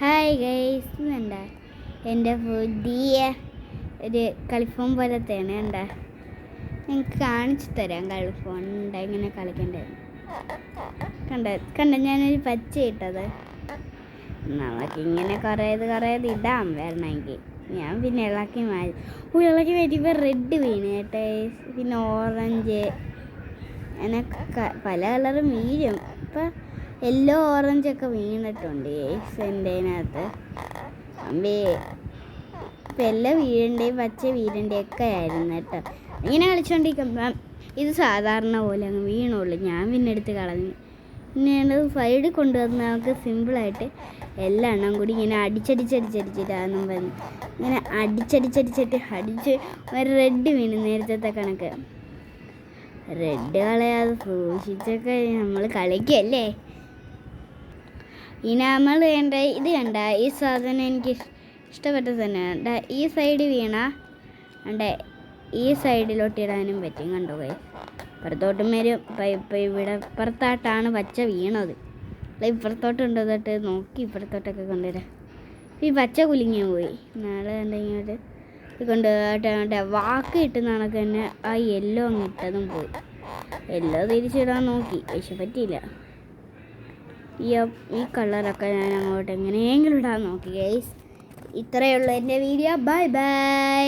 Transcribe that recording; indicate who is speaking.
Speaker 1: Hi guys, ഇതുണ്ട എൻ്റെ പുതിയ ഒരു കളിഫോൺ പോലത്തെയാണ്. എനിക്ക് കാണിച്ചു തരാം. കളിഫോൺ ഉണ്ട് ഇങ്ങനെ കളിക്കേണ്ടത്. കണ്ട ഞാനൊരു പച്ച ഇട്ടത്. നമുക്കിങ്ങനെ കുറേത് ഇടാം വരണമെങ്കിൽ. ഞാൻ പിന്നെ ഇളക്കി മാറ്റിയപ്പോൾ റെഡ് വീണ് കേട്ടോ. പിന്നെ ഓറഞ്ച്, അങ്ങനെ പല കളറും വീഴും. ഇപ്പം യെല്ലോ ഓറഞ്ചൊക്കെ വീണിട്ടുണ്ട് എൻ്റെ അതിനകത്ത്. ഇപ്പം എല്ലാം വീഴണ്ടേയും പച്ച വീഴണ്ടേയൊക്കെ ആയിരുന്നു കേട്ടോ. ഇങ്ങനെ കളിച്ചുകൊണ്ടിരിക്കുമ്പം ഇത് സാധാരണ പോലെ അങ്ങ് വീണുള്ളൂ. ഞാൻ പിന്നെ എടുത്ത് കളഞ്ഞു. പിന്നെ സൈഡിൽ കൊണ്ടുവന്ന് നമുക്ക് സിമ്പിളായിട്ട് എല്ലാ എണ്ണം കൂടി ഇങ്ങനെ അടിച്ചടിച്ചടിച്ചടിച്ചിട്ടാന്നും പറഞ്ഞു. ഇങ്ങനെ അടിച്ച് ഒരു റെഡ് വീണ് നേരത്തെ കണക്ക്. റെഡ് കളയാതെ സൂക്ഷിച്ചൊക്കെ നമ്മൾ കളിക്കല്ലേ. ഇനി നമ്മൾ വേണ്ട ഇത് കണ്ട ഈ സാധനം എനിക്ക് ഇഷ്ടപ്പെട്ട തന്നെ. ഈ സൈഡ് വീണ ഈ സൈഡിലോട്ട് ഇടാനും പറ്റും. കണ്ടോ കൈ ഇപ്പുറത്തോട്ടും വരും. ഇപ്പം ഇവിടെ ഇപ്പുറത്തായിട്ടാണ് പച്ച വീണത്. ഇപ്പുറത്തോട്ടുണ്ട് തൊട്ട് നോക്കി ഇപ്പുറത്തോട്ടൊക്കെ കൊണ്ടുവരാം. ഈ പച്ച കുലുങ്ങി പോയി. നാളെ ഇങ്ങോട്ട് കൊണ്ട് വാക്ക് കിട്ടുന്ന കണക്ക് തന്നെ ആ യെല്ലോ അങ്ങ് ഇട്ടതും പോയി. യെല്ലോ തിരിച്ചിടാൻ നോക്കി, പക്ഷെ പറ്റിയില്ല. ഈ കളറൊക്കെ ഞാൻ അങ്ങോട്ട് എങ്ങനെയെങ്കിലും ഇടാൻ നോക്കി ഗൈസ്. ഇത്രയേ ഉള്ളൂ എൻ്റെ വീഡിയോ. Bye bye.